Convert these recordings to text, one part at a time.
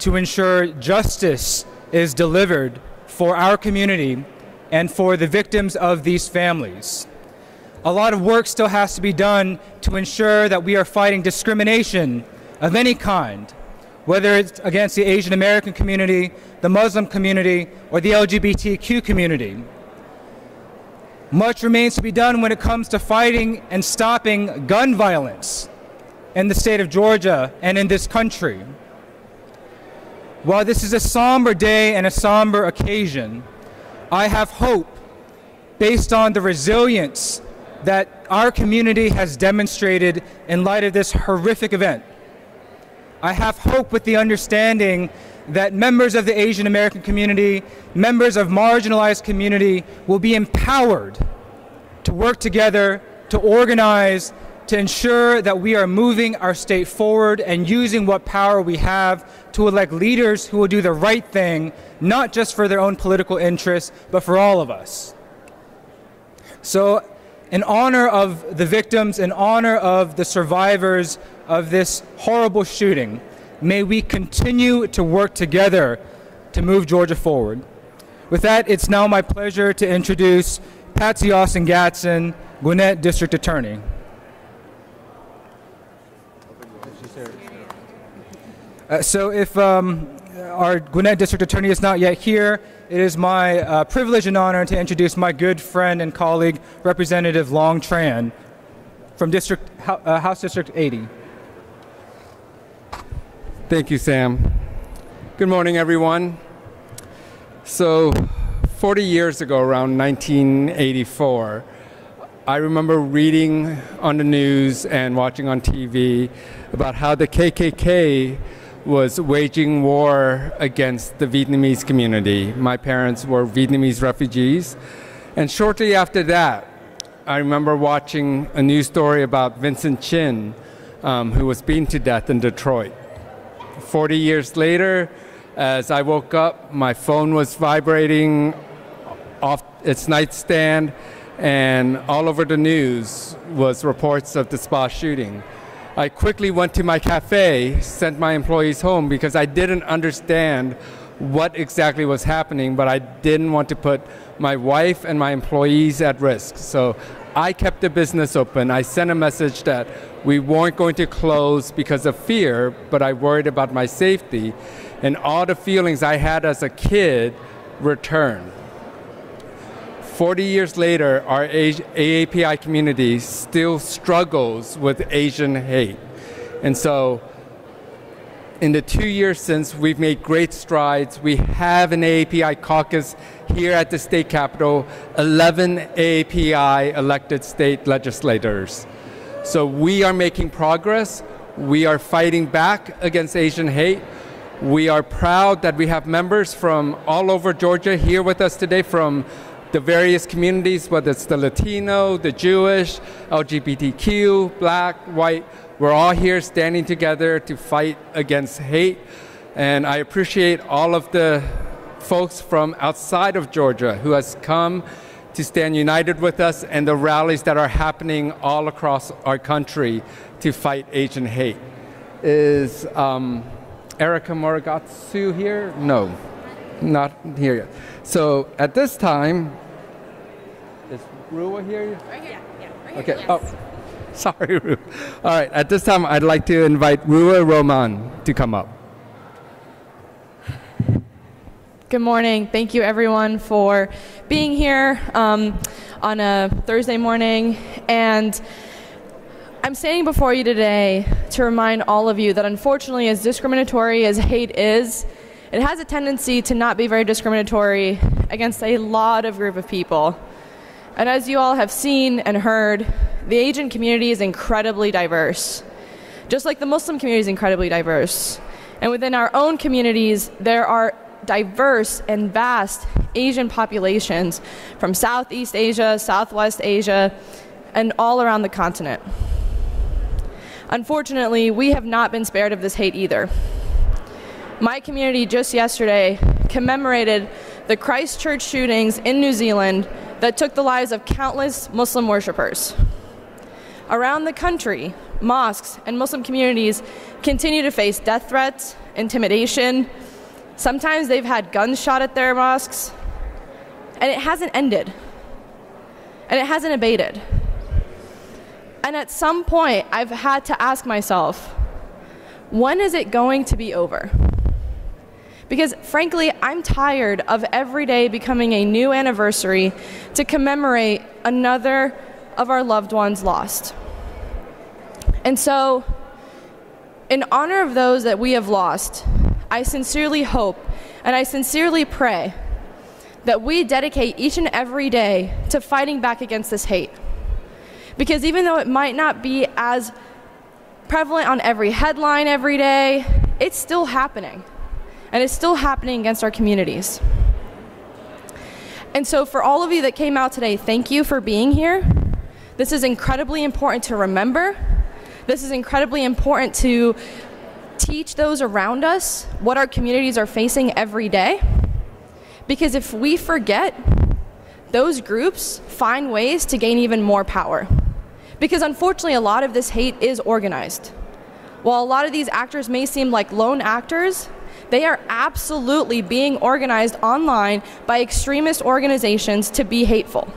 to ensure justice is delivered for our community and for the victims of these families. A lot of work still has to be done to ensure that we are fighting discrimination of any kind, whether it's against the Asian American community, the Muslim community, or the LGBTQ community. Much remains to be done when it comes to fighting and stopping gun violence in the state of Georgia and in this country. While this is a somber day and a somber occasion, I have hope based on the resilience that our community has demonstrated in light of this horrific event. I have hope with the understanding that members of the Asian American community, members of marginalized community will be empowered to work together, to organize, to ensure that we are moving our state forward and using what power we have to elect leaders who will do the right thing, not just for their own political interests, but for all of us. So, in honor of the victims, in honor of the survivors of this horrible shooting, may we continue to work together to move Georgia forward. With that, it's now my pleasure to introduce Patsy Austin-Gatson, Gwinnett District Attorney. So if our Gwinnett District Attorney is not yet here, it is my privilege and honor to introduce my good friend and colleague, Representative Long Tran, from House District 80. Thank you, Sam. Good morning, everyone. So 40 years ago, around 1984, I remember reading on the news and watching on TV about how the KKK was waging war against the Vietnamese community. My parents were Vietnamese refugees. And shortly after that, I remember watching a news story about Vincent Chin, who was beaten to death in Detroit. 40 years later, as I woke up, my phone was vibrating off its nightstand, and all over the news was reports of the spa shooting. I quickly went to my cafe, sent my employees home because I didn't understand what exactly was happening, but I didn't want to put my wife and my employees at risk. So I kept the business open. I sent a message that we weren't going to close because of fear, but I worried about my safety. And all the feelings I had as a kid returned. 40 years later, our AAPI community still struggles with Asian hate. And so in the 2 years since, we've made great strides. We have an AAPI caucus here at the state capitol, 11 AAPI elected state legislators. So we are making progress. We are fighting back against Asian hate. We are proud that we have members from all over Georgia here with us today from the various communities, whether it's the Latino, the Jewish, LGBTQ, Black, white. We're all here standing together to fight against hate. And I appreciate all of the folks from outside of Georgia who has come to stand united with us and the rallies that are happening all across our country to fight Asian hate. Is Erica Morigatsu here? No, not here yet. So at this time, is Rua here? Right here. Yeah, right here. Okay. Yes. Oh, sorry, Rua. All right. At this time, I'd like to invite Rua Roman to come up. Good morning. Thank you, everyone, for being here on a Thursday morning. And I'm standing before you today to remind all of you that, unfortunately, as discriminatory as hate is, it has a tendency to not be very discriminatory against a lot of group of people. And as you all have seen and heard, the Asian community is incredibly diverse, just like the Muslim community is incredibly diverse. And within our own communities, there are diverse and vast Asian populations from Southeast Asia, Southwest Asia, and all around the continent. Unfortunately, we have not been spared of this hate either. My community just yesterday commemorated the Christchurch shootings in New Zealand that took the lives of countless Muslim worshipers. Around the country, mosques and Muslim communities continue to face death threats intimidation. Sometimes they've had guns shot at their mosques, and it hasn't ended, and it hasn't abated. And at some point, I've had to ask myself, when is it going to be over? Because frankly, I'm tired of every day becoming a new anniversary to commemorate another of our loved ones lost. And so, in honor of those that we have lost, I sincerely hope and I sincerely pray that we dedicate each and every day to fighting back against this hate. Because even though it might not be as prevalent on every headline every day, it's still happening. And it's still happening against our communities. And so for all of you that came out today, thank you for being here. This is incredibly important to remember. This is incredibly important to teach those around us what our communities are facing every day. Because if we forget, those groups find ways to gain even more power. Because unfortunately, a lot of this hate is organized. While a lot of these actors may seem like lone actors, they are absolutely being organized online by extremist organizations to be hateful.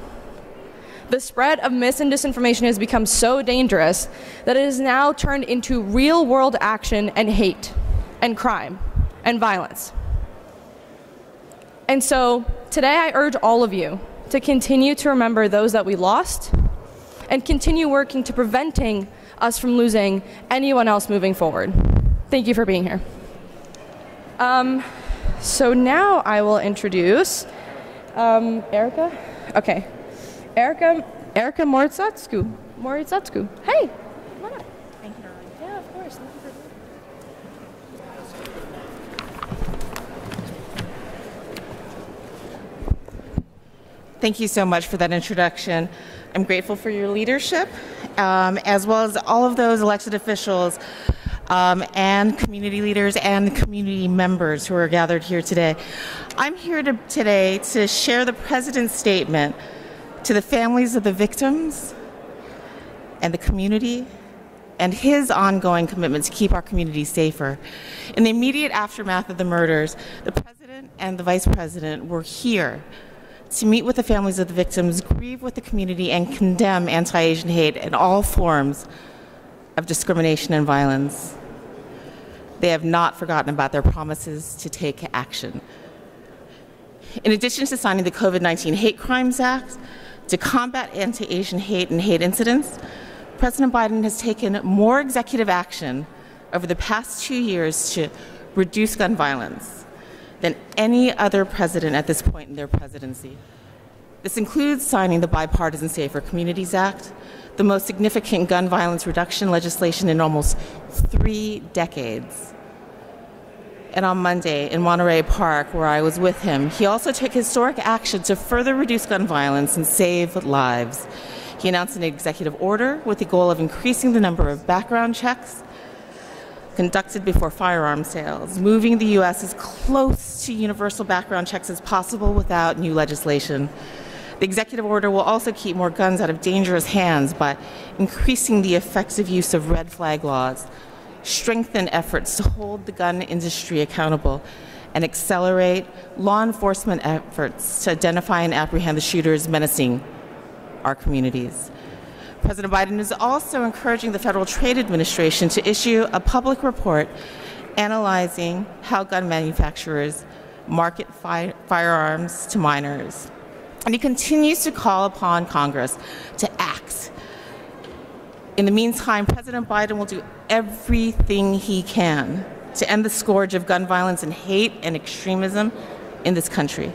The spread of mis and disinformation has become so dangerous that it has now turned into real-world action and hate and crime and violence. And so today I urge all of you to continue to remember those that we lost and continue working to preventing us from losing anyone else moving forward. Thank you for being here. So now I will introduce Erica. Okay, Erica Moritsatsku. Hey, come on up. Thank you. Yeah, of course. Thank you for Thank you so much for that introduction. I'm grateful for your leadership, as well as all of those elected officials and community leaders and community members who are gathered here today. I'm here today to share the President's statement to the families of the victims and the community and his ongoing commitment to keep our community safer. In the immediate aftermath of the murders, the President and the Vice President were here to meet with the families of the victims, grieve with the community, and condemn anti-Asian hate and all forms of discrimination and violence. They have not forgotten about their promises to take action. In addition to signing the COVID-19 Hate Crimes Act to combat anti-Asian hate and hate incidents, President Biden has taken more executive action over the past 2 years to reduce gun violence than any other president at this point in their presidency. This includes signing the Bipartisan Safer Communities Act, the most significant gun violence reduction legislation in almost 3 decades. And on Monday in Monterey Park, where I was with him, he also took historic action to further reduce gun violence and save lives. He announced an executive order with the goal of increasing the number of background checks conducted before firearm sales, moving the U.S. as close to universal background checks as possible without new legislation. The executive order will also keep more guns out of dangerous hands by increasing the effective use of red flag laws, strengthen efforts to hold the gun industry accountable, and accelerate law enforcement efforts to identify and apprehend the shooters menacing our communities. President Biden is also encouraging the Federal Trade Administration to issue a public report analyzing how gun manufacturers market firearms to minors. And he continues to call upon Congress to act. In the meantime, President Biden will do everything he can to end the scourge of gun violence and hate and extremism in this country.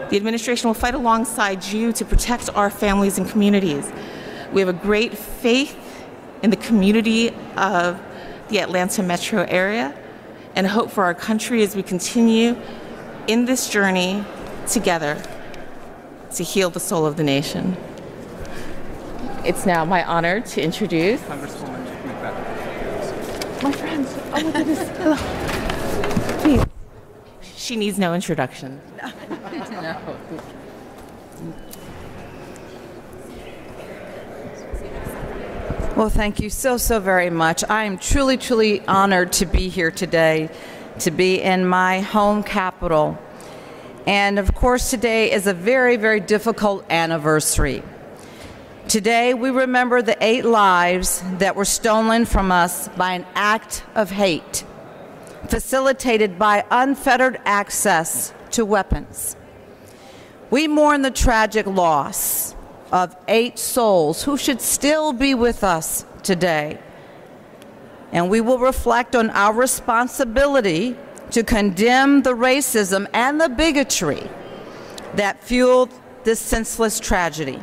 The administration will fight alongside you to protect our families and communities. We have a great faith in the community of the Atlanta metro area and hope for our country as we continue in this journey together to heal the soul of the nation. It's now my honor to introduce Congresswoman my friend. Oh my goodness. Hello. Please. She needs no introduction. No. Well, thank you so very much. I am truly honored to be here today, to be in my home capital. And of course, today is a very difficult anniversary. Today, we remember the 8 lives that were stolen from us by an act of hate, facilitated by unfettered access to weapons. We mourn the tragic loss of 8 souls who should still be with us today. And we will reflect on our responsibility to condemn the racism and the bigotry that fueled this senseless tragedy.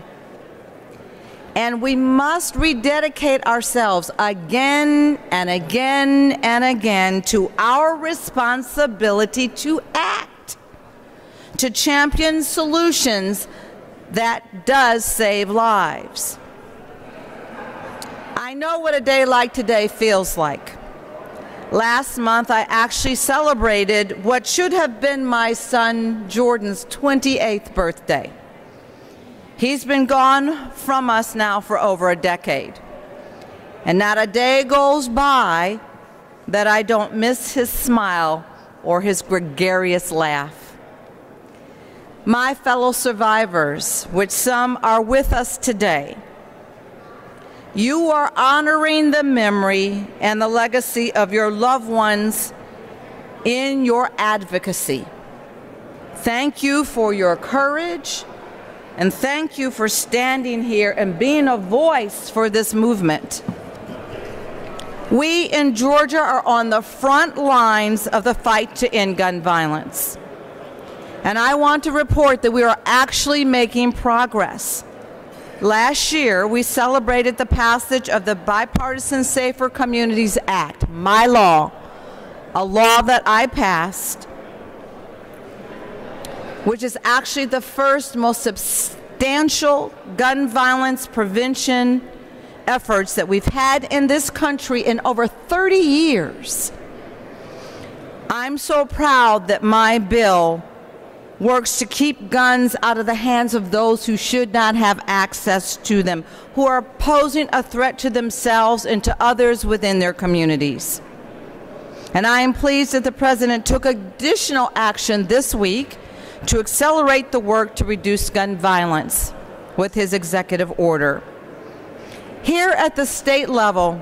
And we must rededicate ourselves again and again to our responsibility to act, to champion solutions that does save lives. I know what a day like today feels like. Last month, I actually celebrated what should have been my son Jordan's 28th birthday. He's been gone from us now for over a decade. And not a day goes by that I don't miss his smile or his gregarious laugh. My fellow survivors, which some are with us today, you are honoring the memory and the legacy of your loved ones in your advocacy. Thank you for your courage, and thank you for standing here and being a voice for this movement. We in Georgia are on the front lines of the fight to end gun violence. And I want to report that we are actually making progress. Last year, we celebrated the passage of the Bipartisan Safer Communities Act, my law, a law that I passed, which is actually the first most substantial gun violence prevention efforts that we've had in this country in over 30 years. I'm so proud that my bill works to keep guns out of the hands of those who should not have access to them, who are posing a threat to themselves and to others within their communities. And I am pleased that the President took additional action this week to accelerate the work to reduce gun violence with his executive order. Here at the state level,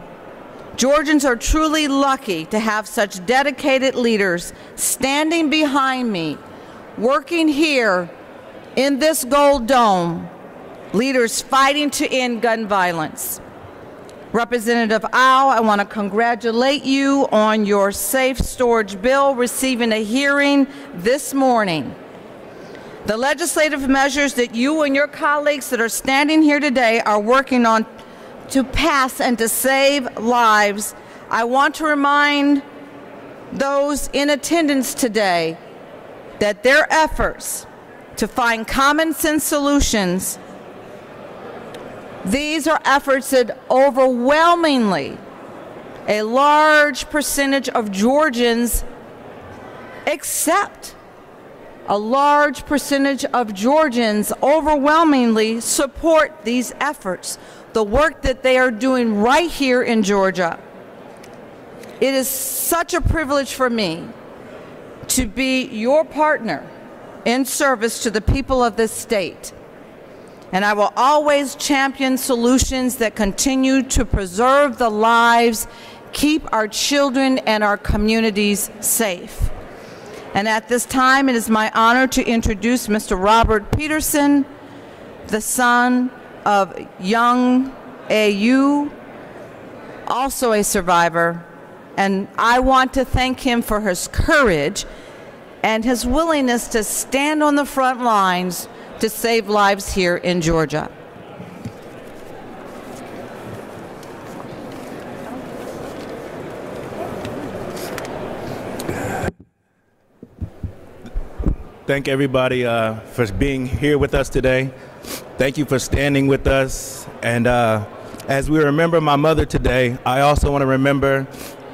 Georgians are truly lucky to have such dedicated leaders standing behind me, working here in this Gold Dome, leaders fighting to end gun violence. Representative Au, I want to congratulate you on your safe storage bill receiving a hearing this morning. The legislative measures that you and your colleagues that are standing here today are working on to pass and to save lives. I want to remind those in attendance today that their efforts to find common sense solutions, these are efforts that overwhelmingly a large percentage of Georgians accept. A large percentage of Georgians overwhelmingly support these efforts, the work that they are doing right here in Georgia. It is such a privilege for me to be your partner in service to the people of this state. And I will always champion solutions that continue to preserve the lives, keep our children and our communities safe. And at this time, it is my honor to introduce Mr. Robert Peterson, the son of Yong Ae Yue, also a survivor. And I want to thank him for his courage and his willingness to stand on the front lines to save lives here in Georgia. Thank everybody for being here with us today. Thank you for standing with us. And as we remember my mother today, I also want to remember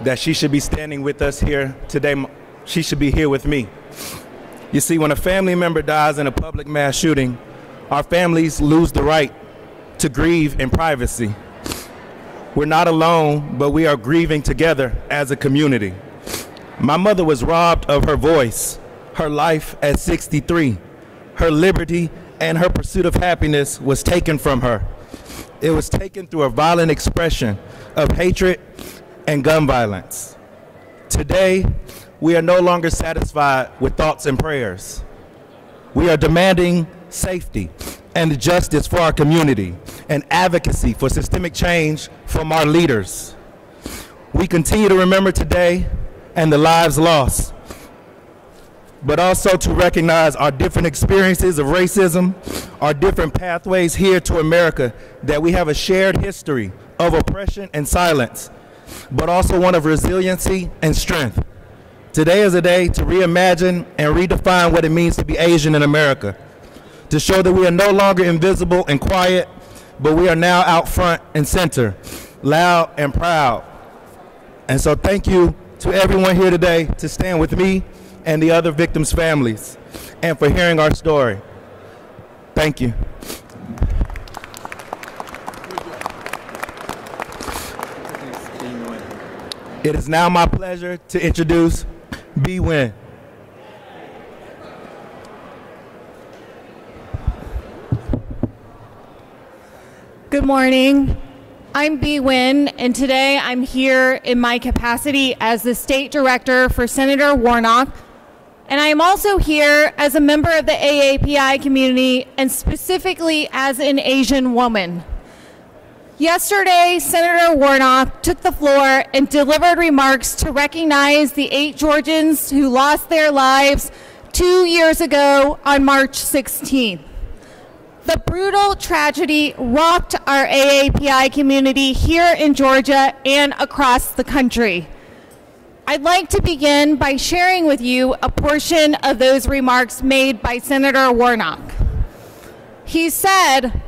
that she should be standing with us here today. She should be here with me. You see, when a family member dies in a public mass shooting, our families lose the right to grieve in privacy. We're not alone, but we are grieving together as a community. My mother was robbed of her voice, her life at 63. Her liberty and her pursuit of happiness was taken from her. It was taken through a violent expression of hatred and gun violence. Today, we are no longer satisfied with thoughts and prayers. We are demanding safety and justice for our community and advocacy for systemic change from our leaders. We continue to remember today and the lives lost, but also to recognize our different experiences of racism, our different pathways here to America, that we have a shared history of oppression and silence, but also one of resiliency and strength. Today is a day to reimagine and redefine what it means to be Asian in America, to show that we are no longer invisible and quiet, but we are now out front and center, loud and proud. And so thank you to everyone here today to stand with me and the other victims' families, and for hearing our story. Thank you. It is now my pleasure to introduce B. Win. Good morning. I'm B. Win, and today I'm here in my capacity as the State Director for Senator Warnock, and I am also here as a member of the AAPI community and specifically as an Asian woman. Yesterday, Senator Warnock took the floor and delivered remarks to recognize the 8 Georgians who lost their lives 2 years ago on March 16th. The brutal tragedy rocked our AAPI community here in Georgia and across the country. I'd like to begin by sharing with you a portion of those remarks made by Senator Warnock. He said,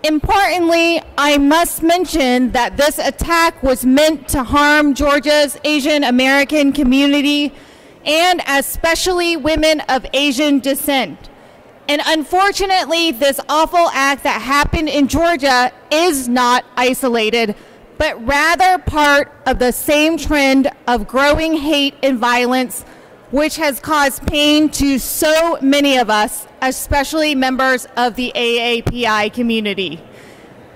"Importantly, I must mention that this attack was meant to harm Georgia's Asian American community and especially women of Asian descent. And unfortunately, this awful act that happened in Georgia is not isolated, but rather part of the same trend of growing hate and violence, which has caused pain to so many of us, especially members of the AAPI community.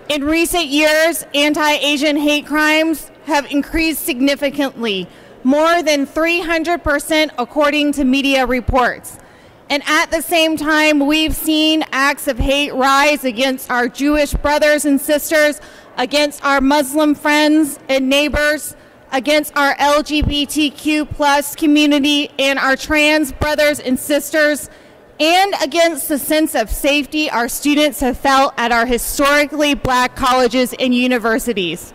In recent years, anti-Asian hate crimes have increased significantly, more than 300% according to media reports. And at the same time, we've seen acts of hate rise against our Jewish brothers and sisters, against our Muslim friends and neighbors, against our LGBTQ+ community and our trans brothers and sisters, and against the sense of safety our students have felt at our historically Black colleges and universities.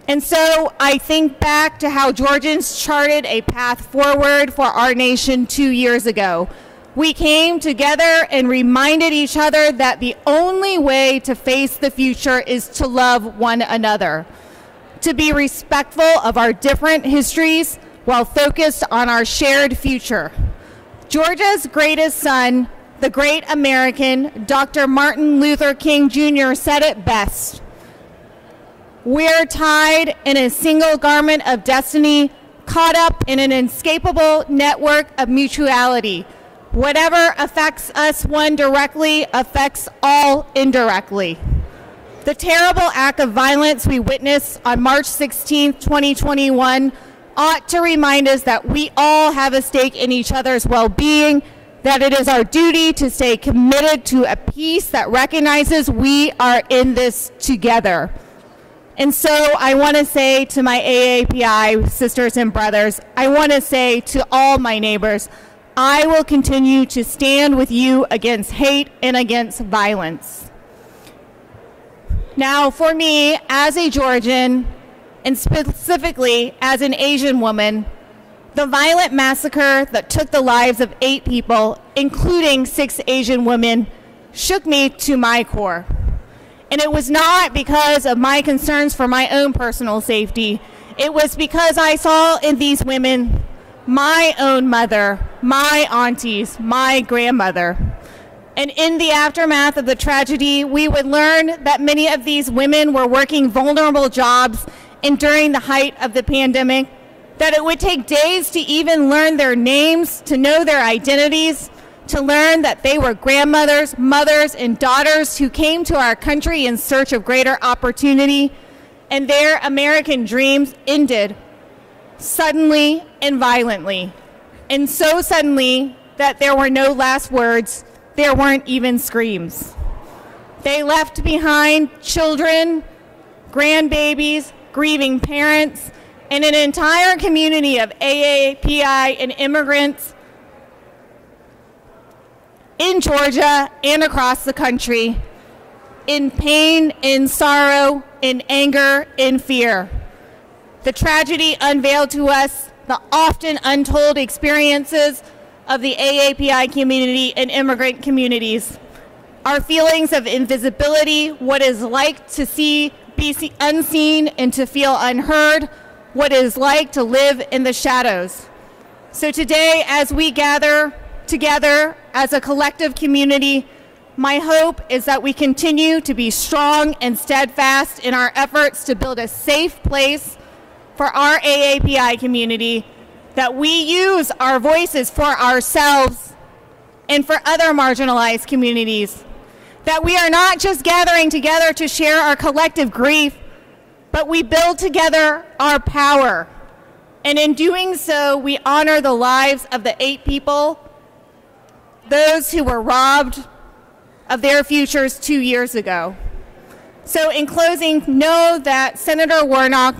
And so I think back to how Georgians charted a path forward for our nation 2 years ago. We came together and reminded each other that the only way to face the future is to love one another, to be respectful of our different histories while focused on our shared future. Georgia's greatest son, the great American, Dr. Martin Luther King Jr. said it best. "We're tied in a single garment of destiny, caught up in an inescapable network of mutuality. Whatever affects us one directly affects all indirectly." The terrible act of violence we witnessed on March 16, 2021 ought to remind us that we all have a stake in each other's well-being, that it is our duty to stay committed to a peace that recognizes we are in this together. And so I want to say to my AAPI sisters and brothers, I want to say to all my neighbors, I will continue to stand with you against hate and against violence. Now, for me, as a Georgian, and specifically as an Asian woman, the violent massacre that took the lives of 8 people, including 6 Asian women, shook me to my core. And it was not because of my concerns for my own personal safety. It was because I saw in these women my own mother, my aunties, my grandmother. And in the aftermath of the tragedy, we would learn that many of these women were working vulnerable jobs and during the height of the pandemic, that it would take days to even learn their names, to know their identities, to learn that they were grandmothers, mothers, and daughters who came to our country in search of greater opportunity, and their American dreams ended suddenly and violently. And so suddenly that there were no last words, there weren't even screams. They left behind children, grandbabies, grieving parents, and an entire community of AAPI and immigrants in Georgia and across the country, in pain, in sorrow, in anger, in fear. The tragedy unveiled to us the often untold experiences of the AAPI community and immigrant communities. Our feelings of invisibility, what it's like to be unseen and to feel unheard, what it is like to live in the shadows. So today, as we gather together as a collective community, my hope is that we continue to be strong and steadfast in our efforts to build a safe place for our AAPI community, that we use our voices for ourselves and for other marginalized communities, that we are not just gathering together to share our collective grief, but we build together our power. And in doing so, we honor the lives of the 8 people, those who were robbed of their futures 2 years ago. So in closing, know that Senator Warnock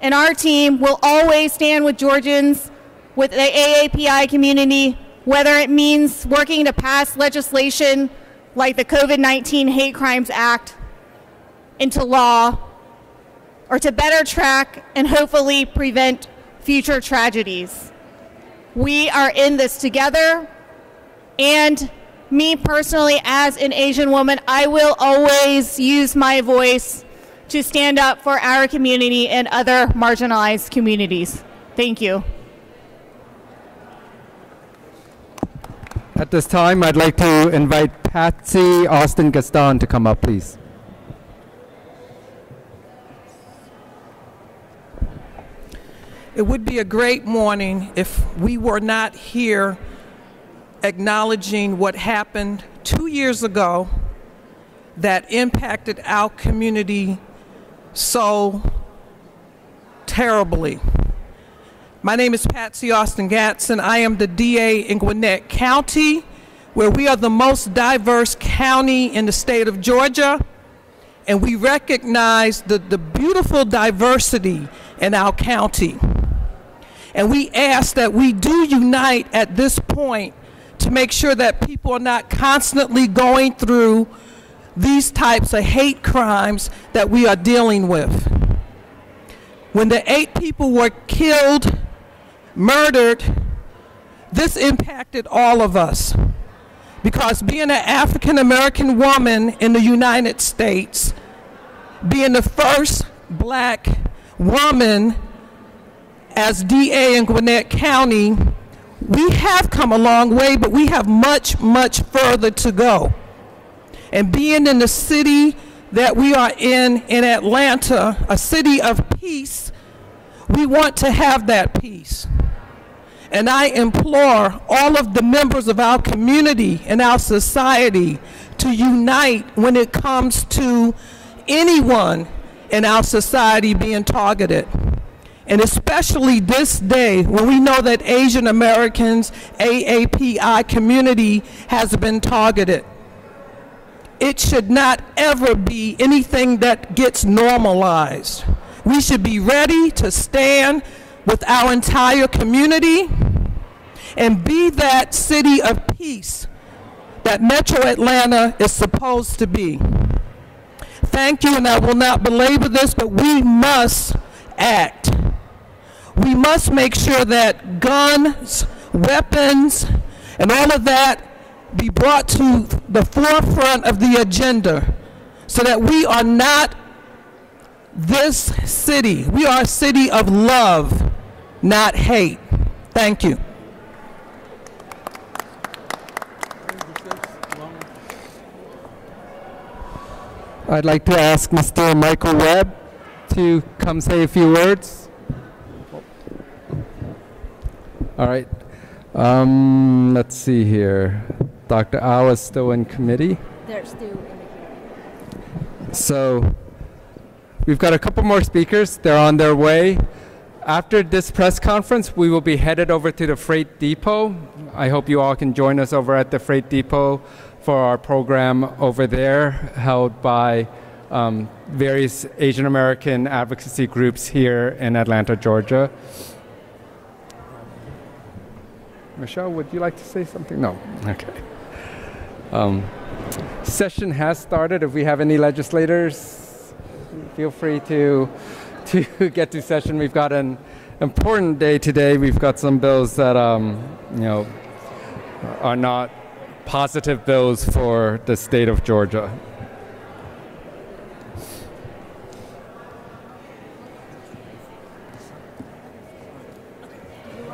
and our team will always stand with Georgians, with the AAPI community, whether it means working to pass legislation like the COVID-19 Hate Crimes Act into law, or to better track and hopefully prevent future tragedies. We are in this together, and me personally, as an Asian woman, I will always use my voice to stand up for our community and other marginalized communities. Thank you. At this time, I'd like to invite Patsy Austin Gaston to come up, please. It would be a great morning if we were not here acknowledging what happened 2 years ago that impacted our community so terribly. My name is Patsy Austin Gatson. I am the DA in Gwinnett County, where we are the most diverse county in the state of Georgia, and we recognize the beautiful diversity in our county. And we ask that we do unite at this point to make sure that people are not constantly going through these types of hate crimes that we are dealing with. When the 8 people were killed, murdered, this impacted all of us. Because being an African American woman in the United States, being the first black woman as DA in Gwinnett County, we have come a long way, but we have much, much further to go. And being in the city that we are in Atlanta, a city of peace, we want to have that peace. And I implore all of the members of our community and our society to unite when it comes to anyone in our society being targeted. And especially this day, when we know that Asian Americans, AAPI community has been targeted. It should not ever be anything that gets normalized. We should be ready to stand with our entire community and be that city of peace that Metro Atlanta is supposed to be. Thank you, and I will not belabor this, but we must act. We must make sure that guns, weapons, and all of that be brought to the forefront of the agenda so that we are not this city. We are a city of love, not hate. Thank you. I'd like to ask Mr. Michael Webb to come say a few words? All right. Let's see here. Dr. Au is still in committee. They're still in the committee. So we've got a couple more speakers. They're on their way. After this press conference, we will be headed over to the freight depot. I hope you all can join us over at the freight depot for our program over there, held by various Asian American advocacy groups here in Atlanta, Georgia. Michelle, would you like to say something? No. Okay. Session has started. If we have any legislators, feel free to get to session. We've got an important day today. We've got some bills that are not positive bills for the state of Georgia.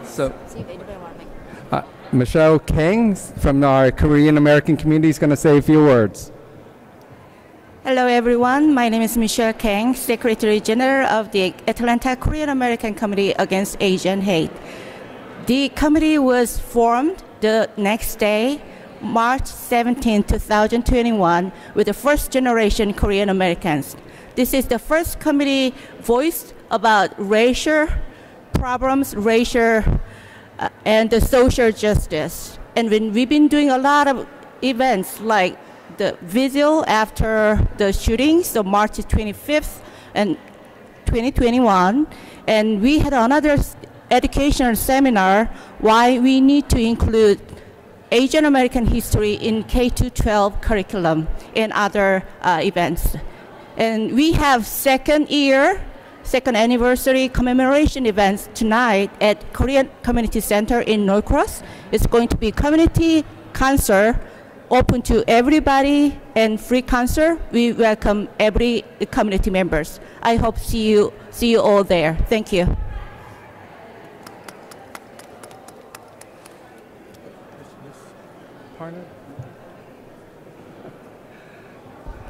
So, Michelle Kang from our Korean American community is going to say a few words. Hello everyone, my name is Michelle Kang, Secretary General of the Atlanta Korean American Committee Against Asian Hate. The committee was formed the next day, March 17, 2021, with the first generation Korean Americans. This is the first committee voiced about racial problems, and the social justice. And when we've been doing a lot of events like the vigil after the shootings, so March 25th and 2021, and we had another educational seminar why we need to include Asian American history in K-12 curriculum and other events. And we have second anniversary commemoration events tonight at Korean Community Center in Norcross. It's going to be community concert, open to everybody and free concert. We welcome every community members. I hope see you all there. Thank you.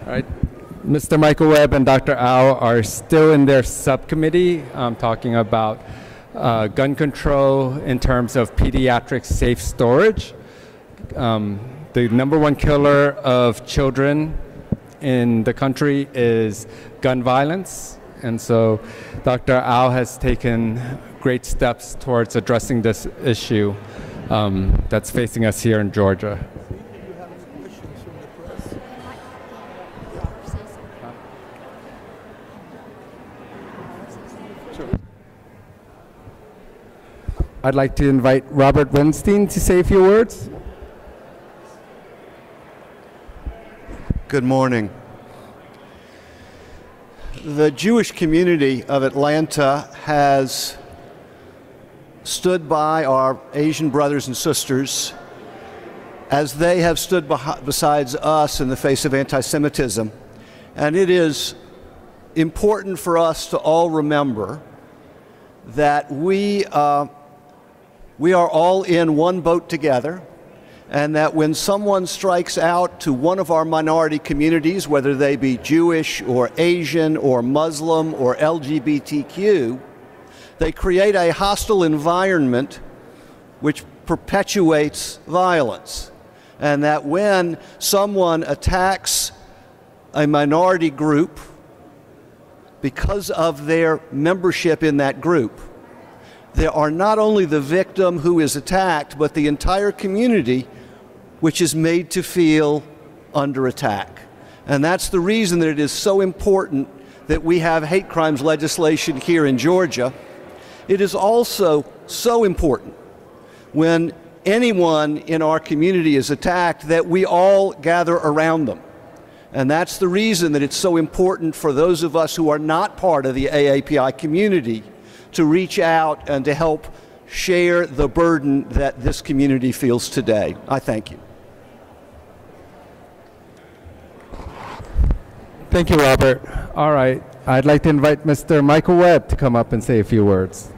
All right. Mr. Michael Webb and Dr. Au are still in their subcommittee talking about gun control in terms of pediatric safe storage. The number one killer of children in the country is gun violence. And so Dr. Au has taken great steps towards addressing this issue that's facing us here in Georgia. I'd like to invite Robert Weinstein to say a few words. Good morning. The Jewish community of Atlanta has stood by our Asian brothers and sisters as they have stood besides us in the face of anti-Semitism. And it is important for us to all remember that we are all in one boat together, and that when someone strikes out to one of our minority communities, whether they be Jewish or Asian or Muslim or LGBTQ, they create a hostile environment which perpetuates violence. And that when someone attacks a minority group because of their membership in that group, there are not only the victim who is attacked, but the entire community which is made to feel under attack. And that's the reason that it is so important that we have hate crimes legislation here in Georgia. It is also so important when anyone in our community is attacked that we all gather around them. And that's the reason that it's so important for those of us who are not part of the AAPI community to reach out and to help share the burden that this community feels today. I thank you. Thank you, Robert. All right. I'd like to invite Mr. Michael Webb to come up and say a few words.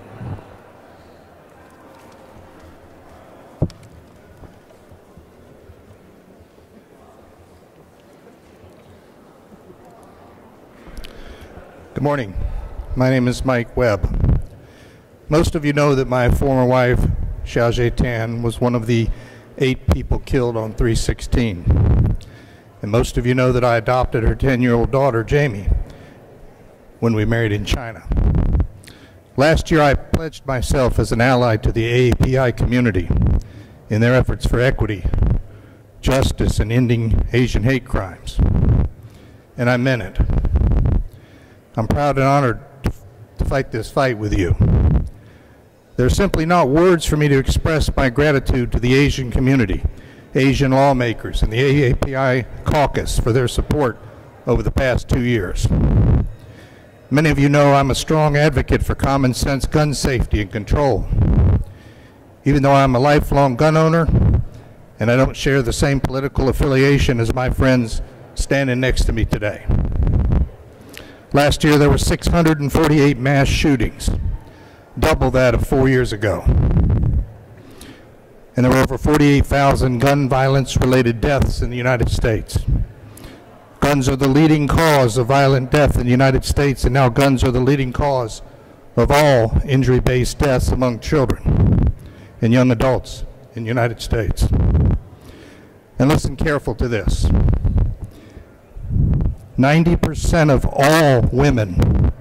Good morning. My name is Mike Webb. Most of you know that my former wife, Xiaojie Tan, was one of the 8 people killed on 3/16. And most of you know that I adopted her 10-year-old daughter, Jamie, when we married in China. Last year, I pledged myself as an ally to the AAPI community in their efforts for equity, justice, and ending Asian hate crimes. And I meant it. I'm proud and honored to fight this fight with you. There are simply not words for me to express my gratitude to the Asian community, Asian lawmakers, and the AAPI caucus for their support over the past 2 years. Many of you know I'm a strong advocate for common sense gun safety and control. Even though I'm a lifelong gun owner and I don't share the same political affiliation as my friends standing next to me today. Last year there were 648 mass shootings, double that of 4 years ago. And there were over 48,000 gun violence-related deaths in the United States. Guns are the leading cause of violent death in the United States, and now guns are the leading cause of all injury-based deaths among children and young adults in the United States. And listen careful to this. 90% of all women,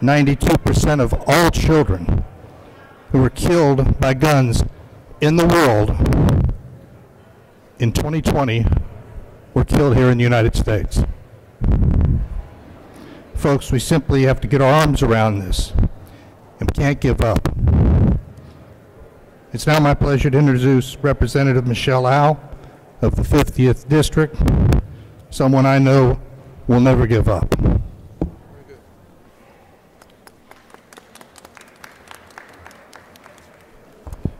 92% of all children who were killed by guns in the world in 2020 were killed here in the United States. Folks, we simply have to get our arms around this, and we can't give up. It's now my pleasure to introduce Representative Michels Au of the 50th District, someone I know will never give up.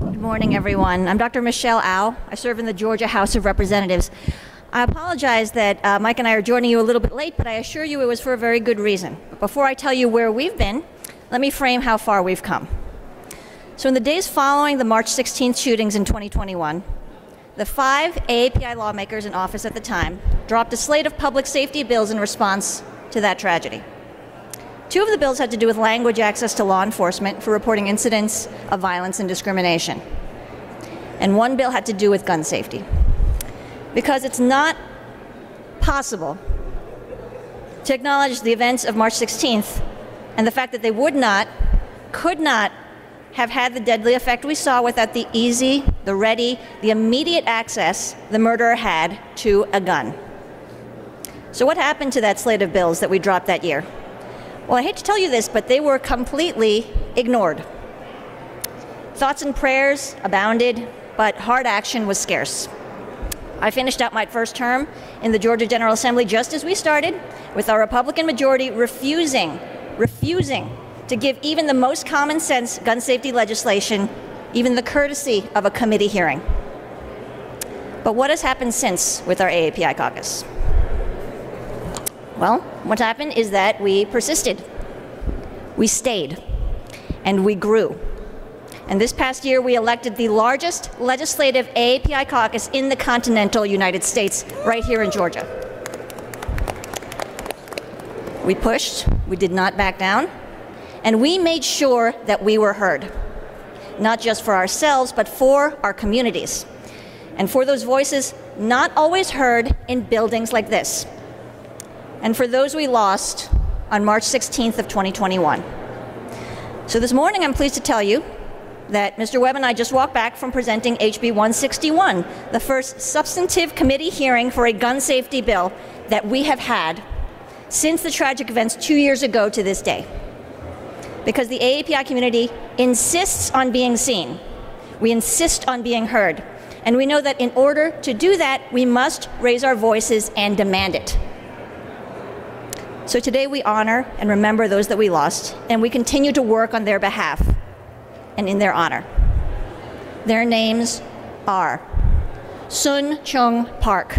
Good morning, everyone. I'm Dr. Michels Au. I serve in the Georgia House of Representatives. I apologize that Mike and I are joining you a little bit late, but I assure you it was for a very good reason. But before I tell you where we've been, let me frame how far we've come. So in the days following the March 16th shootings in 2021, the 5 AAPI lawmakers in office at the time dropped a slate of public safety bills in response to that tragedy. 2 of the bills had to do with language access to law enforcement for reporting incidents of violence and discrimination. And 1 bill had to do with gun safety. Because it's not possible to acknowledge the events of March 16th and the fact that they could not have had the deadly effect we saw without the easy, the ready, the immediate access the murderer had to a gun. So what happened to that slate of bills that we dropped that year? Well, I hate to tell you this, but they were completely ignored. Thoughts and prayers abounded, but hard action was scarce. I finished out my first term in the Georgia General Assembly just as we started, with our Republican majority refusing to give even the most common sense gun safety legislation even the courtesy of a committee hearing. But what has happened since with our AAPI caucus? Well, what's happened is that we persisted, we stayed, and we grew. And this past year, we elected the largest legislative AAPI caucus in the continental United States, right here in Georgia. We pushed, we did not back down, and we made sure that we were heard, not just for ourselves, but for our communities, and for those voices not always heard in buildings like this, and for those we lost on March 16th of 2021. So this morning, I'm pleased to tell you that Mr. Webb and I just walked back from presenting HB 161, the first substantive committee hearing for a gun safety bill that we have had since the tragic events 2 years ago to this day. Because the AAPI community insists on being seen. We insist on being heard. And we know that in order to do that, we must raise our voices and demand it. So today we honor and remember those that we lost, and we continue to work on their behalf and in their honor. Their names are Sun Chung Park,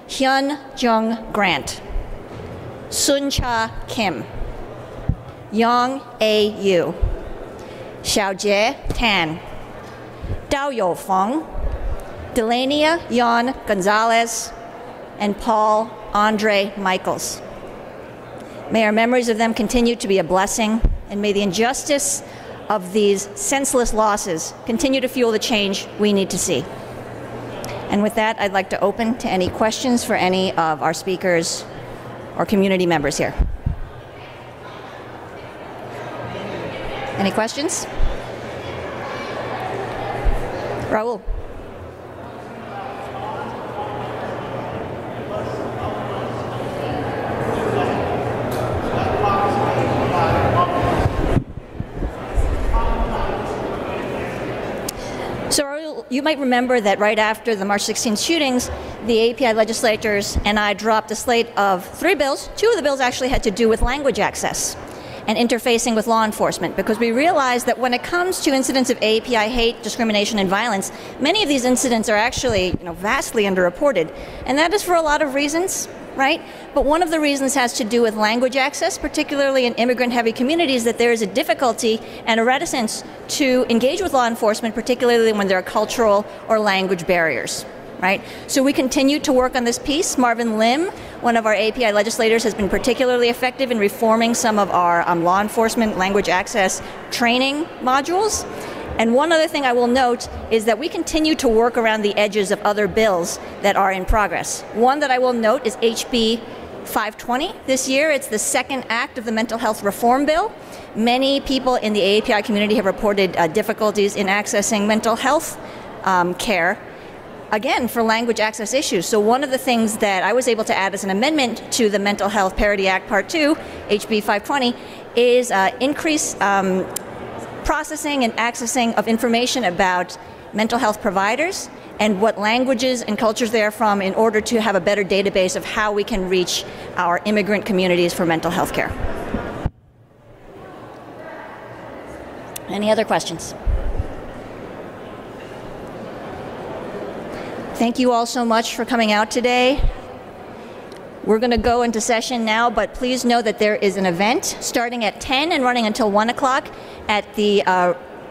Hyun JungGrant, Sun Cha Kim, Yong Ae Yue, Xiaojie Tan, Daoyou Feng, Delaina Yaun Gonzalez, and Paul Andre Michels. May our memories of them continue to be a blessing, and may the injustice of these senseless losses continue to fuel the change we need to see. And with that, I'd like to open to any questions for any of our speakers or community members here. Any questions? Raul. So you might remember that right after the March 16th shootings, the AAPI legislators and I dropped a slate of 3 bills. 2 of the bills actually had to do with language access and interfacing with law enforcement, because we realized that when it comes to incidents of AAPI hate, discrimination, and violence, many of these incidents are actually vastly underreported. And that is for a lot of reasons, right? But one of the reasons has to do with language access, particularly in immigrant-heavy communities, that there is a difficulty and a reticence to engage with law enforcement, particularly when there are cultural or language barriers. Right? So we continue to work on this piece. Marvin Lim, one of our AAPI legislators, has been particularly effective in reforming some of our law enforcement language access training modules. And one other thing I will note is that we continue to work around the edges of other bills that are in progress. One that I will note is HB 520 this year. It's the second act of the mental health reform bill. Many people in the AAPI community have reported difficulties in accessing mental health care, again, for language access issues. So one of the things that I was able to add as an amendment to the Mental Health Parity Act Part 2, HB 520, is increase processing and accessing of information about mental health providers and what languages and cultures they are from, in order to have a better database of how we can reach our immigrant communities for mental health care. Any other questions? Thank you all so much for coming out today. We're going to go into session now, but please know that there is an event starting at 10 and running until 1 o'clock at the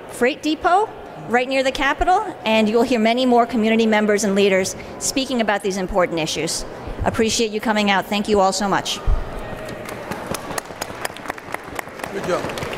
Freight Depot right near the Capitol, and you'll hear many more community members and leaders speaking about these important issues. Appreciate you coming out. Thank you all so much. Good job.